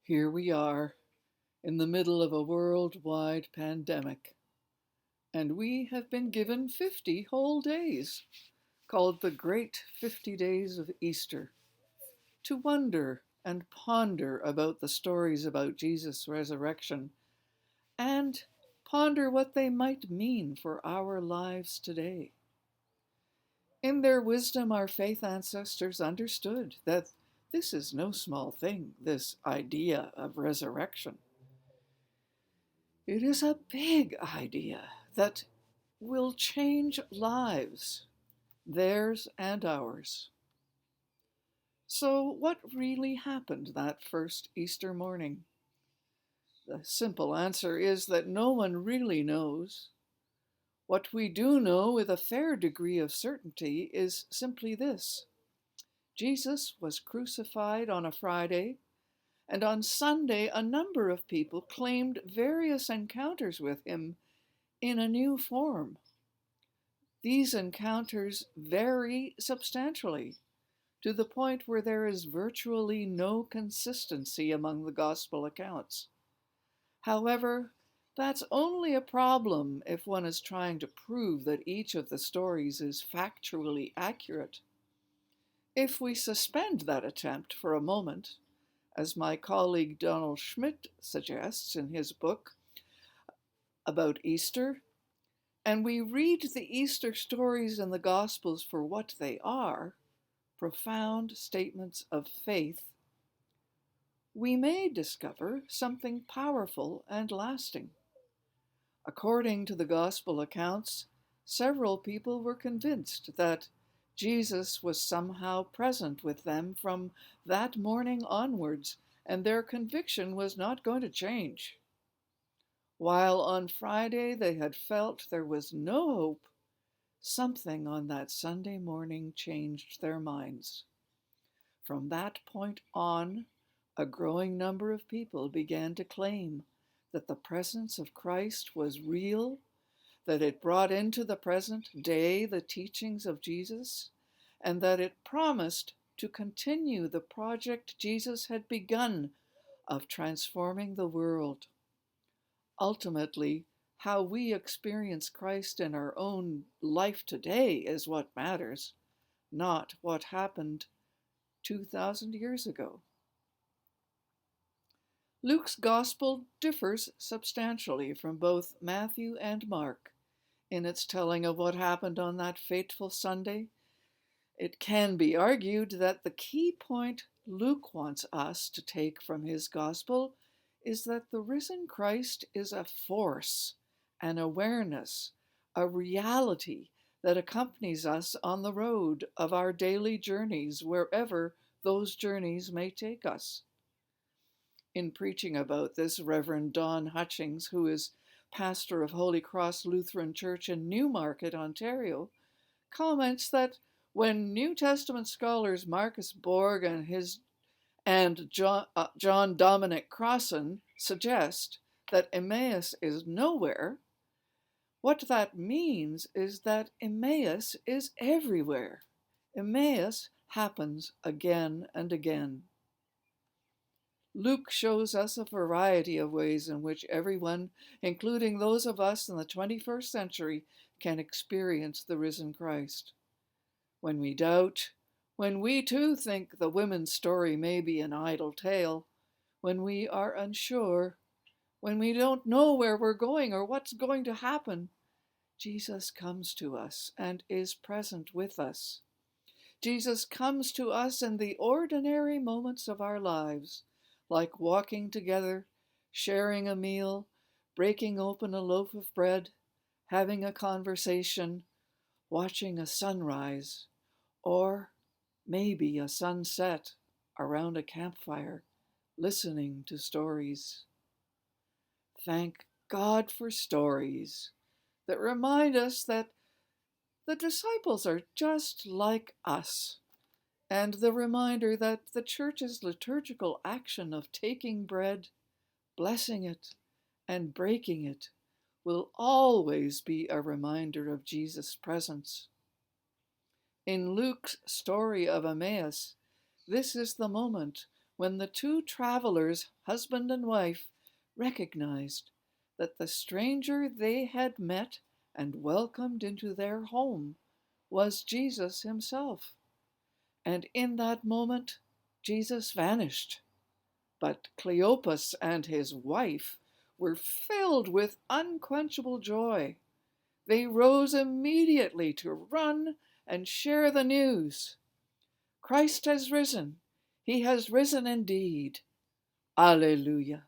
Here we are in the middle of a worldwide pandemic, and we have been given 50 whole days, called the Great 50 Days of Easter, to wonder and ponder about the stories about Jesus' resurrection and ponder what they might mean for our lives today. In their wisdom, our faith ancestors understood that this is no small thing, this idea of resurrection. It is a big idea that will change lives, theirs and ours. So, what really happened that first Easter morning? The simple answer is that no one really knows. What we do know with a fair degree of certainty is simply this: Jesus was crucified on a Friday, and on Sunday a number of people claimed various encounters with him in a new form. These encounters vary substantially, to the point where there is virtually no consistency among the gospel accounts. However, that's only a problem if one is trying to prove that each of the stories is factually accurate. If we suspend that attempt for a moment, as my colleague Donald Schmidt suggests in his book about Easter, and we read the Easter stories in the Gospels for what they are, profound statements of faith, we may discover something powerful and lasting. According to the Gospel accounts, several people were convinced that Jesus was somehow present with them from that morning onwards, and their conviction was not going to change. While on Friday they had felt there was no hope, something on that Sunday morning changed their minds. From that point on, a growing number of people began to claim that the presence of Christ was real, that it brought into the present day the teachings of Jesus, and that it promised to continue the project Jesus had begun of transforming the world. Ultimately, how we experience Christ in our own life today is what matters, not what happened 2,000 years ago. Luke's gospel differs substantially from both Matthew and Mark in its telling of what happened on that fateful Sunday. It can be argued that the key point Luke wants us to take from his gospel is that the risen Christ is a force, an awareness, a reality that accompanies us on the road of our daily journeys, wherever those journeys may take us. In preaching about this, Reverend Don Hutchings, who is pastor of Holy Cross Lutheran Church in Newmarket, Ontario, comments that when New Testament scholars Marcus Borg and John Dominic Crossan suggest that Emmaus is nowhere, what that means is that Emmaus is everywhere. Emmaus happens again and again. Luke shows us a variety of ways in which everyone, including those of us in the 21st century, can experience the risen Christ. When we doubt, when we too think the women's story may be an idle tale, when we are unsure, when we don't know where we're going or what's going to happen, Jesus comes to us and is present with us. Jesus comes to us in the ordinary moments of our lives, like walking together, sharing a meal, breaking open a loaf of bread, having a conversation, watching a sunrise, or maybe a sunset around a campfire, listening to stories. Thank God for stories that remind us that the disciples are just like us, and the reminder that the Church's liturgical action of taking bread, blessing it, and breaking it will always be a reminder of Jesus' presence. In Luke's story of Emmaus, this is the moment when the two travelers, husband and wife, recognized that the stranger they had met and welcomed into their home was Jesus himself. And in that moment, Jesus vanished. But Cleopas and his wife were filled with unquenchable joy. They rose immediately to run and share the news. Christ has risen. He has risen indeed. Alleluia.